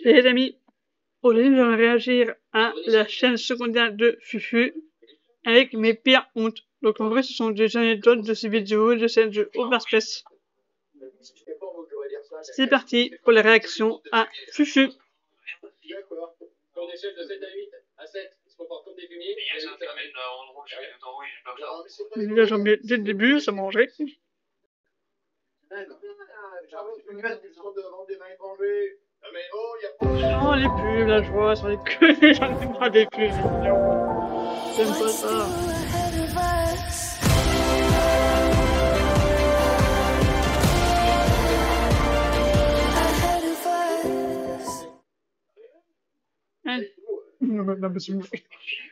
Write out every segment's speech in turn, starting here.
Les amis, aujourd'hui nous allons réagir à la chaîne secondaire de Fufu avec mes pires hontes. Donc en vrai ce sont des anecdotes de ces vidéos de celle de Overspace. C'est parti pour la réaction à Fufu. D'accord. Sur une échelle de 7 à 8 à 7, il se comporte comme des fumiers. Là j'en mets dès le début, ça mangerait. Oh les pubs, la joie sur les queues, j'en ai marre des pubs, j'aime pas ça.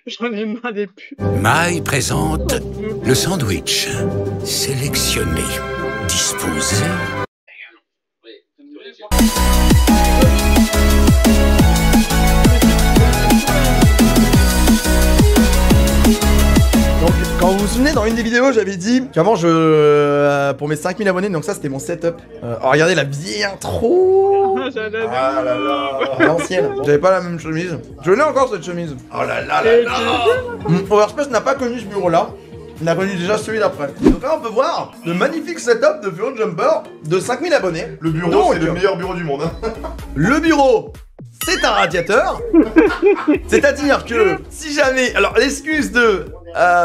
J'en ai marre des pubs. Maï présente le sandwich. Sélectionné, disposé. Donc, quand vous vous souvenez, dans une des vidéos, j'avais dit qu'avant, pour mes 5000 abonnés, donc ça, c'était mon setup. Alors, regardez la vieille intro. Ah là là, l'ancienne. J'avais pas la même chemise. Je l'ai encore cette chemise. Oh là là là là. Overspace n'a pas connu ce bureau-là. Il a connu déjà celui d'après. Donc là, on peut voir le magnifique setup de Furo Jumper de 5000 abonnés. Le bureau, c'est le meilleur bureau du monde. Le bureau, c'est un radiateur. C'est-à-dire que si jamais... Alors, l'excuse de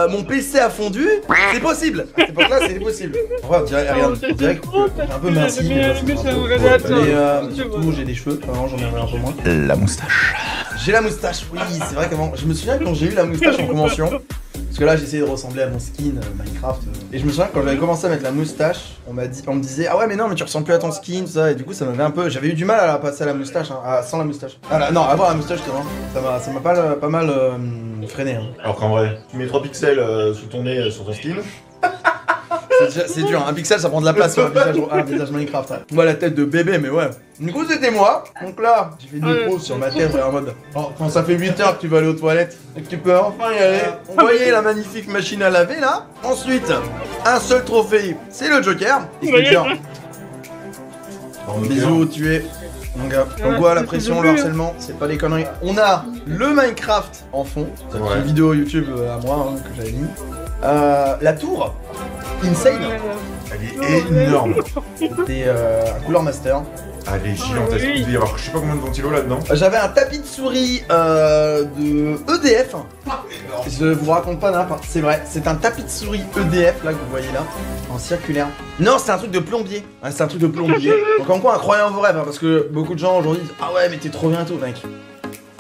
mon PC a fondu, c'est possible. À cette époque-là, c'est possible. En vrai, on dirait, regarde, on dirait que j'ai un peu minci. Mais surtout, j'ai des cheveux. Vraiment, j'en ai un peu moins. La moustache. J'ai la moustache, oui. C'est vrai qu'avant... Je me souviens quand j'ai eu la moustache en convention. Parce que là j'essayais de ressembler à mon skin Minecraft. Et je me souviens quand j'avais commencé à mettre la moustache, on me disait ah ouais mais non mais tu ressembles plus à ton skin tout ça. Et du coup ça m'avait un peu, j'avais eu du mal à la passer à la moustache, hein, sans la moustache. Ah là, non, avoir la moustache ça m'a pas mal freiné. Hein. Alors qu'en vrai, tu mets 3 pixels sous ton nez sur ton skin. C'est dur, hein. Un pixel ça prend de la place sur un visage Minecraft. Ouais. Moi la tête de bébé mais ouais. Du coup c'était moi. Donc là j'ai fait une pause sur ma tête en mode oh, quand ça fait 8 heures que tu vas aller aux toilettes et que tu peux enfin y aller. On voyait la magnifique machine à laver là. Ensuite un seul trophée, c'est le Joker. Et bisous tu es mon gars. Donc quoi la pression, le harcèlement, c'est pas des conneries. On a le Minecraft en fond. C'est une vidéo YouTube à moi hein, que j'avais mis. La tour Insane. Elle est énorme. C'était un Cooler Master. Elle est gigantesque. Il doit y avoir je sais pas combien de ventilos là-dedans. J'avais un tapis de souris de EDF. Je vous raconte pas n'importe, c'est vrai. C'est un tapis de souris EDF là que vous voyez là, en circulaire. Non, c'est un truc de plombier. Ouais, c'est un truc de plombier. Donc en quoi incroyable vos rêves hein, parce que beaucoup de gens aujourd'hui disent ah ouais mais t'es trop bientôt mec.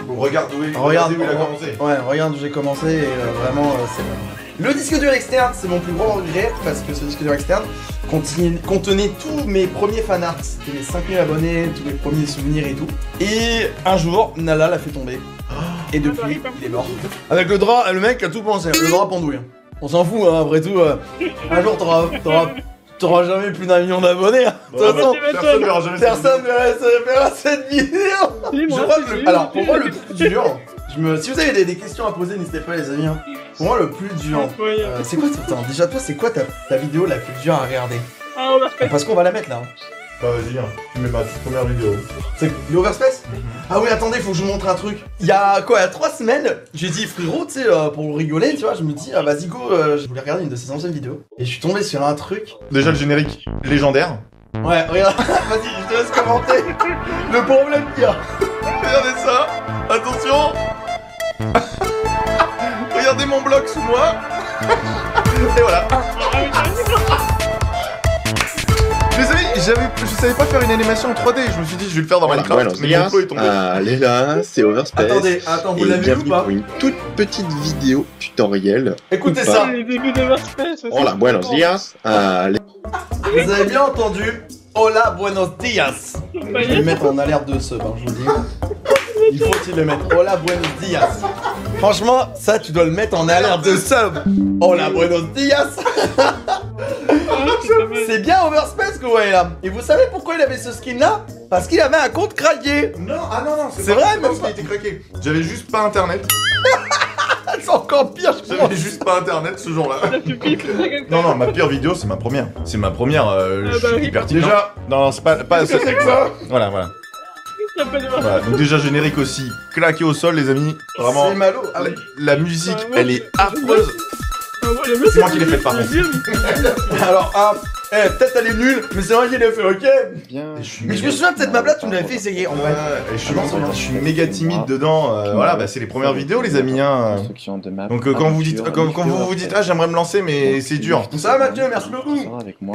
Bon, regarde où il a commencé. Ouais, regarde où j'ai commencé et vraiment c'est vrai. Le disque dur externe, c'est mon plus grand regret parce que ce disque dur externe contenait tous mes premiers fanarts, c'était mes 5000 abonnés, tous mes premiers souvenirs et tout. Et un jour, Nala l'a fait tomber. Et depuis, il est mort. Avec le drap, le mec a tout pensé, le drap pendouille. On s'en fout, hein, après tout. Un jour, t'auras jamais plus d'1 million d'abonnés. De toute façon, personne verra cette vidéo. Je crois que alors, pour moi, le plus dur... Si vous avez des questions à poser, n'hésitez pas les amis. Hein. Pour moi le plus dur, c'est quoi déjà toi c'est quoi ta vidéo la plus dure à regarder? Parce qu'on va la mettre là. Hein. Bah vas-y, hein. Tu mets ma première vidéo. C'est l'Overspace Ah oui attendez, faut que je vous montre un truc. Il y a 3 semaines, j'ai dit frérot, tu sais, pour rigoler, tu vois, je me dis ah vas-y go, je voulais regarder une de ses anciennes vidéos. Et je suis tombé sur un truc. Déjà le générique légendaire. Ouais, regarde, vas-y, je te laisse commenter. Le problème qu'il y a. Regardez ça, attention. Regardez mon bloc sous moi. Et voilà. Désolé, je savais pas faire une animation en 3D. Je me suis dit je vais le faire dans Minecraft. Mais mon pot est tombé. Allez là, c'est Overspace. Attends, vous l'avez vu ou pas? Pour une toute petite vidéo tutoriel. Écoutez ça. Hola, buenos días. Allez. Vous avez bien entendu? Hola, buenos días. Je vais le mettre en alerte de sub, hein, je vous dis. Il faut-il le mettre? Hola, buenos días. Franchement, ça, tu dois le mettre en alerte de sub. Hola, buenos días. C'est bien Overspace que vous voyez là. Et vous savez pourquoi il avait ce skin là? Parce qu'il avait un compte craqué. Non, ah non, c'est vrai, même pas. Il était craqué. J'avais juste pas internet. C'est encore pire, je crois. J'avais juste pas internet ce jour-là. Non, ma pire vidéo, c'est ma première. C'est ma première, je suis hyper timide. Déjà. Non, c'est pas c'est que ça. Voilà. Y a pas de Voilà, donc déjà générique aussi, claqué au sol les amis, vraiment. C'est Malo. Ah oui. La musique, Ouais, elle est affreuse. C'est moi qui l'ai faite par contre. Alors, peut-être elle est nulle, mais c'est moi qui l'ai fait, ok? Bien. Mais je me souviens de cette map-là, tu me l'avais fait essayer en vrai. Ouais, et je suis méga timide dedans. Voilà, bah c'est les premières vidéos les amis. Hein. Construction de map. Donc quand vous dites, quand vous vous dites, ah j'aimerais me lancer mais c'est dur. Ça va Mathieu, merci beaucoup.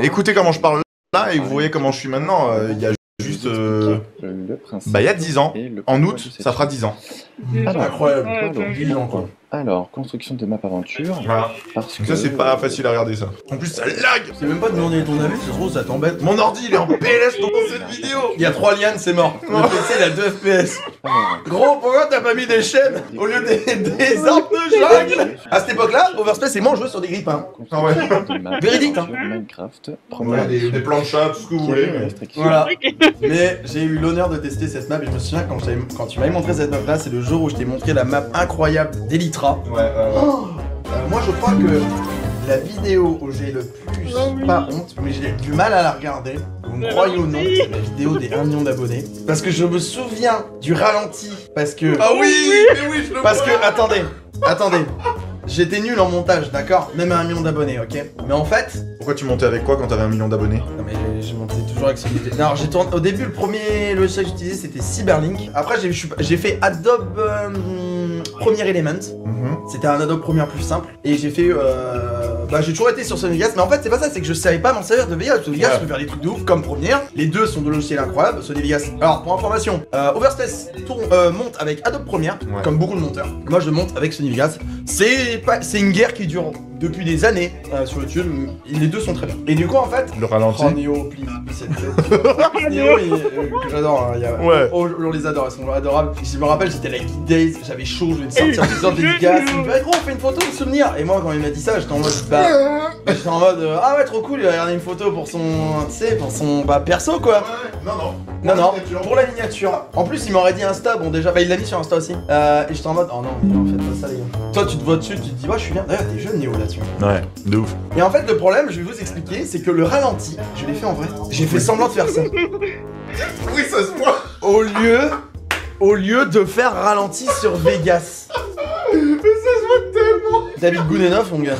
Écoutez comment je parle là et vous voyez comment je suis maintenant. Il y a juste, bah il y a 10 ans. En août, ça fera 10 ans. Incroyable. Ouais, 10 ans quoi. Alors, construction de map aventure. Voilà. Parce Donc ça c'est pas facile à regarder ça. En plus ça lag. C'est même pas de demander ton avis, ça se trouve ça t'embête. Mon ordi il est en PLS dans cette vidéo. Il y a 3 lianes, c'est mort. Le PC il a 2 FPS. Gros, pourquoi t'as pas mis des chaînes au lieu des arbres de jungle? À cette époque-là, Overspace et moi on jouait sur des grippins. Ah ouais. Véridique, hein. Minecraft. Ouais, des plans de chat, tout ce que vous voulez. Mais... Voilà. Mais j'ai eu l'honneur de tester cette map et je me souviens quand tu m'avais montré cette map là, c'est le jour où je t'ai montré la map incroyable d'Elytra. Ouais. Moi je crois que la vidéo où j'ai le plus, pas honte, mais j'ai du mal à la regarder, vous me croyez ou non, c'est la vidéo des 1 million d'abonnés. Parce que je me souviens du ralenti, parce que... Ah oui, mais oui, je le Parce que, attendez, j'étais nul en montage, d'accord? Même à 1 million d'abonnés, ok? Mais en fait... Pourquoi tu montais avec quoi quand t'avais 1 million d'abonnés? Non mais j'ai monté toujours avec celui de... Non, j'ai tourné... Au début, le premier logiciel que j'utilisais, c'était Cyberlink. Après, j'ai fait Adobe Premiere Element. C'était un Adobe Premiere plus simple. Et j'ai fait... Bah, j'ai toujours été sur Sony Vegas. Mais en fait, c'est pas ça, c'est que je savais pas m'en servir de Vegas. Sony Vegas, je peux faire des trucs de ouf comme Premiere. Les deux sont de logiciels incroyables, Sony Vegas. Alors, pour information, Overspace monte avec Adobe Premiere, comme beaucoup de monteurs. Moi, je monte avec Sony Vegas. C'est une guerre qui dure depuis des années sur YouTube. Les deux sont très bien. Et du coup, en fait... Le ralenti. Oh, Néo, please, Néo, que j'adore. Hein, Ouais. Oh, on les adore, ils sont adorables. Je me rappelle, j'étais like Geek Days, j'avais chaud, je venais de sortir plusieurs dédicaces. Il me dit, gros, on fait une photo, de souvenir. Et moi, quand il m'a dit ça, j'étais en mode, j'étais en mode, ah ouais, trop cool, il a regardé une photo pour son, tu sais, pour son, perso, quoi. Non, pour la miniature. En plus, il m'aurait dit Insta, bon, déjà, il l'a mis sur Insta aussi. Et j'étais en mode, oh non, mais en fait, pas ça, les gars. Toi, tu te vois dessus, tu te dis, ouais, je suis bien. D'ailleurs, t'es jeune, Néo, là-dessus. Ouais, de ouf. Et en fait, le problème, je vais vous expliquer, c'est que le ralenti, je l'ai fait en vrai. J'ai fait semblant de faire ça. Oui, ça se voit. Au lieu de faire ralenti sur Vegas. Mais ça se voit tellement. David Gounenov, mon gars.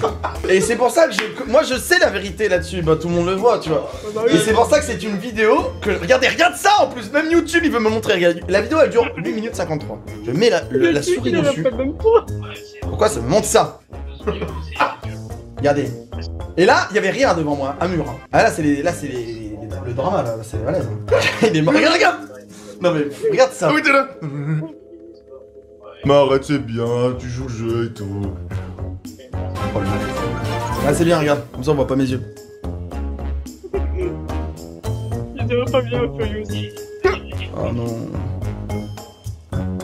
Et c'est pour ça que moi je sais la vérité là-dessus, bah tout le monde le voit, tu vois. Et c'est pour ça que c'est une vidéo que... Regardez, regarde ça en plus, même YouTube il veut me montrer, regarde. La vidéo elle dure 8 minutes 53. Je mets la souris dessus. Pourquoi ça me montre ça? Regardez. Et là, il y avait rien devant moi, un mur. Hein. Ah là c'est le drama là, c'est malaise. Il est mort. Regarde. Non mais regarde ça. Ah oui, t'es là. Mais arrête, c'est bien, tu joues le jeu et tout. Ah c'est bien, regarde, comme ça on voit pas mes yeux. Il te va pas bien au Furious. Oh non.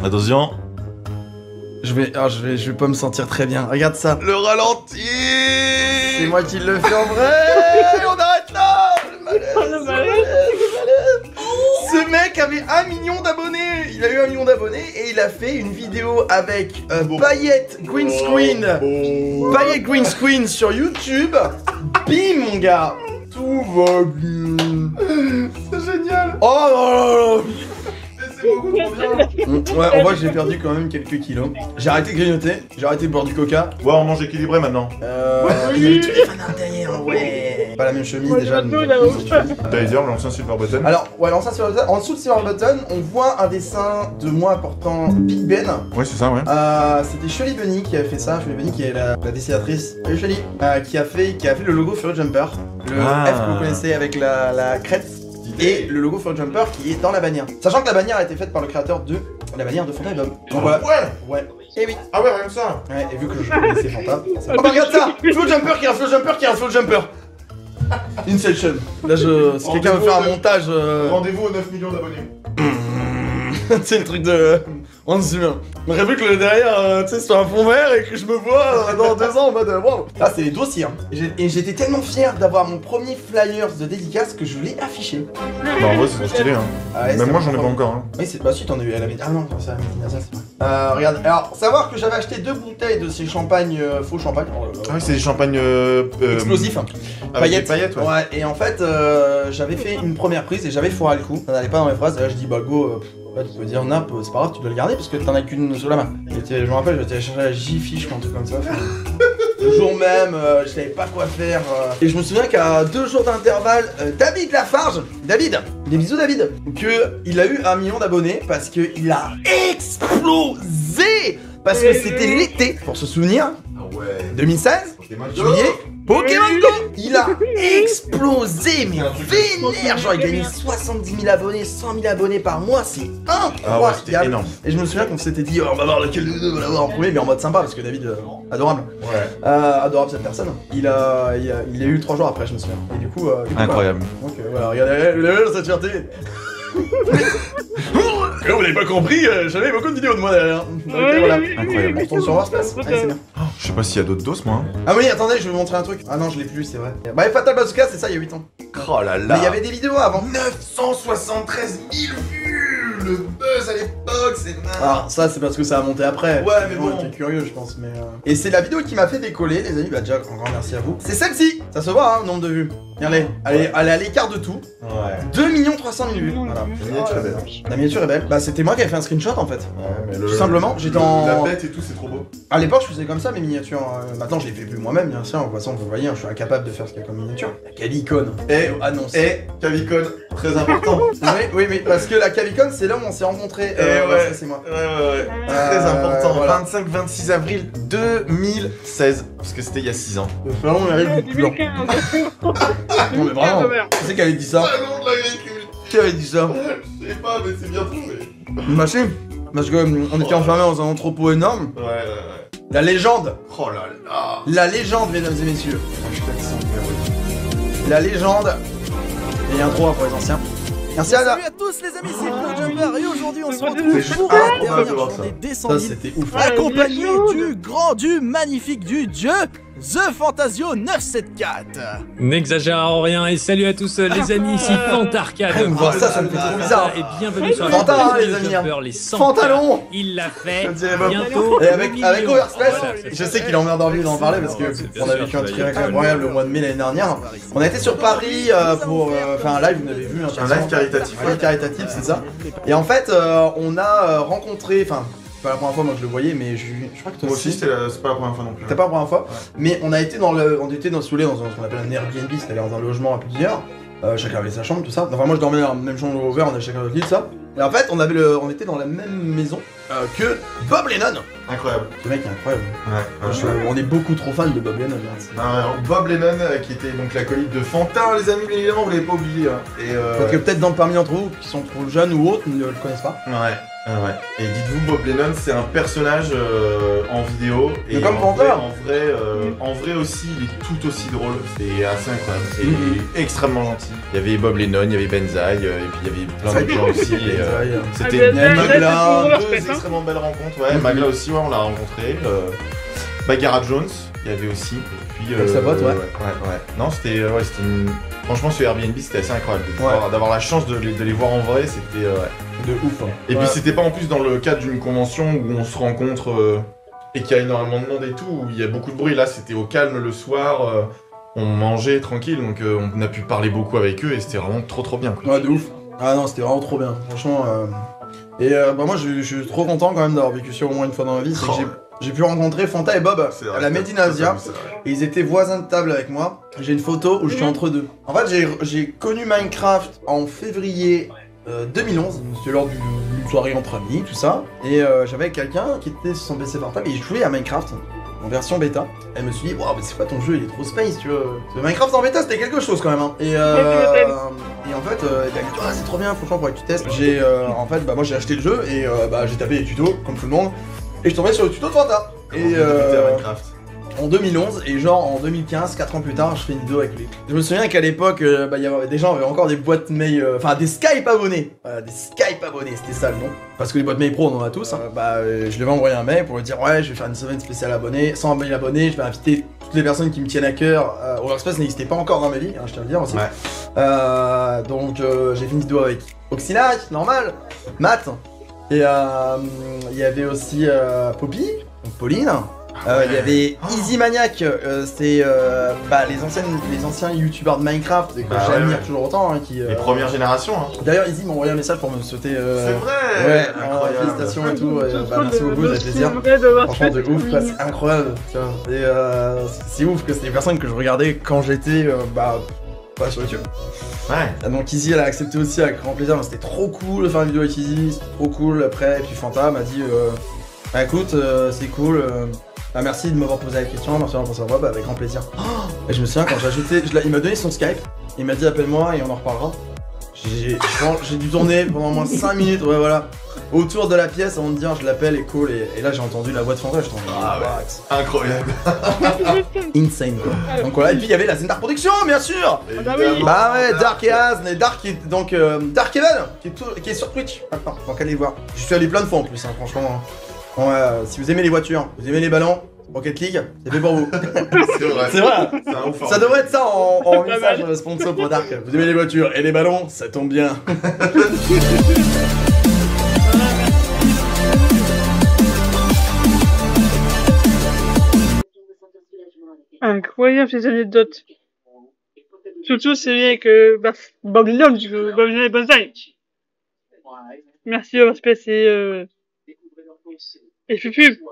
Attention. Je vais pas me sentir très bien. Regarde ça. Le ralenti. C'est moi qui le fais en vrai. On arrête là. Le malaise. Ce mec avait 1 million d'abonnés. Il a eu 1 million d'abonnés et il a fait une vidéo avec Paillette Green Screen. Paillette Green Screen sur YouTube. Bim mon gars. Tout va bien. C'est génial. Oh là là. C'est beaucoup trop bien. Ouais, on voit que j'ai perdu quand même quelques kilos. J'ai arrêté de grignoter, j'ai arrêté de boire du coca. Ouais, on mange équilibré maintenant. Il y a eu tous les fanards derrière, ouais. Pas la même chemise déjà. T'allais dire l'ancien Silver Button. Alors, ouais, l'ancien Silver Button. En dessous de Silver Button, on voit un dessin de moi portant Big Ben. Ouais, c'est ça, ouais. C'était Shelly Bunny qui a fait ça. Shelly Bunny qui est la dessinatrice. Salut Shelly. Qui a fait le logo Furry Jumper. Le F que vous connaissez avec la crête. Et le logo Furry Jumper qui est dans la bannière. Sachant que la bannière a été faite par le créateur de la bannière de Fanta Album. Donc voilà. Ouais. Et oui. Ah ouais, rien que ça. Ouais, et vu que je connaissais Fanta. Oh bah regarde ça. Flow Jumper qui a un Flow Jumper qui a un Flow Jumper. Inception. Là si quelqu'un veut faire un montage. Rendez-vous aux 9 millions d'abonnés. C'est le truc de... On se souvient. J'aurais vu que le derrière, tu sais, c'est un fond vert et que je me vois dans 2 ans en mode wow. Là, c'est les dossiers. Hein. Et j'étais tellement fier d'avoir mon premier flyers de dédicace que je l'ai affiché. Bah, en vrai, c'est trop stylé. Hein. Ah ouais, même moi, j'en ai pas encore. Hein. Oui, bah si, t'en as eu à la médine. Ah non, c'est à la médine, ça, c'est vrai. Regarde, alors, savoir que j'avais acheté 2 bouteilles de ces champagnes, faux champagne. Ah oui, c'est des champagnes explosifs. Paillettes, ouais. Ouais, et en fait, j'avais fait une première prise et j'avais foiré le coup. Ça n'allait pas dans mes phrases. Et là, je dis, bah go. Bah, tu peux dire Nap, c'est pas grave, tu dois le garder parce que t'en as qu'une sous la main. Je me rappelle, j'étais chercher la Jiffy, je crois, un truc comme ça. Le jour même, je savais pas quoi faire. Et je me souviens qu'à 2 jours d'intervalle, David Lafarge, David, des bisous David, il a eu 1 million d'abonnés parce qu'il a explosé. Parce que c'était l'été, pour se souvenir, 2016, juillet, Pokémon Go. Il a explosé, mais vénère. Genre il gagnait 70 000 abonnés, 100 000 abonnés par mois, c'est incroyable. Ah ouais, c'était énorme. Et je me souviens qu'on s'était dit, oh, on va voir lequel de deux va l'avoir en premier, mais en mode sympa, parce que David, adorable. Ouais. Adorable cette personne. Il a eu 3 jours après, je me souviens. Et du coup, Incroyable. Donc voilà, regardez cette fierté. Là, vous n'avez pas compris, j'avais beaucoup de vidéos de moi derrière. Donc voilà. Incroyable. On se tourne sur Warspace. Allez, c'est bien. Je sais pas s'il y a d'autres doses, moi. Ah oui, attendez, je vais vous montrer un truc. Ah non, je l'ai plus, c'est vrai. Bah, Fatal Bazooka, c'est ça, il y a 8 ans. Oh là là. Mais il y avait des vidéos avant. 973 000 vues. Le buzz à l'époque, c'est dingue. Ah, ça, c'est parce que ça a monté après. Ouais, mais bon. T'es curieux, je pense. Mais Et c'est la vidéo qui m'a fait décoller, les amis. Bah, déjà, encore merci à vous. C'est celle-ci. Ça se voit, hein, le nombre de vues. Regardez, elle est à l'écart de tout. Ouais. 2 300 000 vues. Voilà. La miniature est belle. La miniature est belle. Bah, c'était moi qui avais fait un screenshot en fait. Ouais, mais Tout simplement, j'étais en. La bête et tout, c'est trop beau. À l'époque, je faisais comme ça mes miniatures. Maintenant, je les fais plus moi-même, bien sûr. De toute façon, vous voyez, hein, je suis incapable de faire ce qu'il y a comme miniature. La Cavicon. Annonce. Et Cavicon, très important. oui, parce que la Cavicon, c'est là où on s'est rencontrés. ouais. Ça, c'est moi. Ouais. Très important. Voilà. 25-26 avril 2016. Parce que c'était il y a 6 ans. Le salon mérite beaucoup de gens. Non, mais vraiment. Qui c'est qui avait dit ça? Salon de l'agriculture. Qui avait dit ça? Je sais pas, mais c'est bien trouvé. Machine. Parce que on était enfermés dans un entrepôt énorme. Ouais. La légende. Oh là là. La légende, mesdames et messieurs. Hashtag sans peur. La légende. Et intro pour les anciens. Merci Anna. Salut à tous les amis, c'est Flo Jumper et aujourd'hui on se C'est retrouve juste pour la incroyable de dernière voir journée des 100 Ça 000 c'était ouf. accompagné du grand, du magnifique, du dieu The Fantasio 974. N'exagérons rien et salut à tous les amis, ici Fantarcade. Voir ça me fait trop bizarre. Et bienvenue sur Fanta, la les amis, Jumper, les 100. Pantalon. Il l'a fait Je dirais pas. bientôt. Et avec Overspace, Voilà, c'est je ça. sais qu'il en a envie d'en parler parce que Bien on a sûr, vécu un tu truc vas y aller. incroyable le mois de mai l'année dernière. On a été sur Paris pour faire un live, vous l'avez vu, Un live caritatif. Un live caritatif, c'est ça. Et en fait, on a rencontré, enfin, c'est pas la première fois moi que je le voyais, mais je crois que toi Moi aussi, aussi. c'est pas la première fois non plus. C'était pas la première fois, mais on était dans ce qu'on appelle un Airbnb, c'est-à-dire dans un logement à plusieurs. Chacun avait sa chambre, tout ça. Enfin, moi je dormais dans la même chambre ouverte, on avait chacun notre lit, tout ça. Et en fait, on était dans la même maison que Bob Lennon. Incroyable. Ce mec est incroyable. Ouais. On est beaucoup trop fans de Bob Lennon. Hein. Bob Lennon, qui était donc l'acolyte de Fantin, les amis, évidemment, vous l'avez pas oublié. Hein. Et Donc peut-être parmi d'entre vous qui sont trop jeunes ou autres ne le connaissent pas. Ouais. Et dites-vous, Bob Lennon, c'est un personnage en vidéo. Et Mais comme en Fantin. en vrai aussi, il est tout aussi drôle. C'est assez incroyable. Et il est extrêmement gentil. Il y avait Bob Lennon, il y avait Benzaï, et puis il y avait plein d'autres gens aussi. Et, c'était Benzaï, Magla, deux Benzaï, extrêmement belles rencontres. Ouais, Magla aussi, ouais, on l'a rencontré. Bagara Jones, il y avait aussi. Et puis, Avec sa pote, ouais. Non, c'était une... Franchement, ce Airbnb, c'était assez incroyable. D'avoir la chance de les voir en vrai, c'était... De ouf. Hein. Et puis c'était pas en plus dans le cadre d'une convention où on se rencontre et qu'il y a énormément de monde et tout, où il y a beaucoup de bruit. Là, c'était au calme le soir, on mangeait tranquille, donc on a pu parler beaucoup avec eux et c'était vraiment trop bien. Quoi. Ouais, de ouf. Ah non, c'était vraiment trop bien. Franchement. Et moi, je suis trop content quand même d'avoir vécu ça au moins une fois dans ma vie. C'est que j'ai pu rencontrer Fanta et Bob à la Made in Asia. Et ils étaient voisins de table avec moi. J'ai une photo où je suis entre deux. En fait, j'ai connu Minecraft en février 2011. C'était lors d'une soirée entre amis, tout ça. Et j'avais quelqu'un qui était sur son PC portable et je jouais à Minecraft en version bêta. Elle me suis dit, waouh, mais c'est quoi ton jeu? Il est trop space, tu vois. Minecraft en bêta, c'était quelque chose quand même. Hein. Et en fait, elle m'a dit, ah, c'est trop bien, franchement, faudrait que tu testes. Moi j'ai acheté le jeu et j'ai tapé les tutos, comme tout le monde. Et je suis tombé sur le tuto de Fanta. Et Minecraft. En 2011, et genre en 2015, 4 ans plus tard, je fais une vidéo avec lui. Je me souviens qu'à l'époque, il y avait des gens avaient encore des boîtes mail, enfin des Skype abonnés. Des Skype abonnés, c'était ça le nom. Parce que les boîtes mail pro, on en a tous. Hein. Je lui avais envoyé un mail pour lui dire, ouais, je vais faire une semaine spéciale abonnés, 100 000 abonnés, je vais inviter toutes les personnes qui me tiennent à cœur. Overspace n'existait pas encore dans ma vie, hein, je tiens à le dire aussi. Ouais. Donc j'ai fait une vidéo avec Oxylac, normal, Matt. Et il y avait aussi Poppy, donc Pauline. Il y avait Easy Maniac, c'est les anciens youtubeurs de Minecraft que j'admire toujours autant. Hein, les premières générations. Hein. D'ailleurs, Easy m'a envoyé un message pour me souhaiter. C'est vrai. Ouais, félicitations et tout. Merci beaucoup, ça fait plaisir. Franchement, de ouf, quoi, c'est incroyable. C'est ouf que c'est des personnes que je regardais quand j'étais sur YouTube. Ouais. Donc Easy elle a accepté aussi avec grand plaisir, c'était trop cool de faire une vidéo avec Easy, c'était trop cool. Après, et puis Fanta m'a dit bah écoute, c'est cool, merci de m'avoir posé la question, merci d'avoir pensé à moi, avec grand plaisir. Et je me souviens quand j'ai ajouté, il m'a donné son Skype, il m'a dit appelle-moi et on en reparlera. J'ai dû tourner pendant au moins 5 minutes, ouais voilà, autour de la pièce avant de dire je l'appelle et cool, et là j'ai entendu la voix de Fanta, je t'en incroyable. Insane quoi. Donc voilà, et puis il y avait la Zendar Production bien sûr. Bah ouais, Dark et Az, Dark donc Dark Even qui est sur Twitch maintenant, donc allez voir. Je suis allé plein de fois en plus, hein, franchement. Bon, si vous aimez les voitures, vous aimez les ballons, Rocket League, c'est fait pour vous. C'est vrai. C'est vrai. Ça devrait être ça en Pas message mal. sponsor pour Dark. Vous aimez les voitures et les ballons, ça tombe bien. Incroyable ces anecdotes. Surtout celui avec Babylone, du coup, Babylone et Banzai. Merci Overspace et Fufu.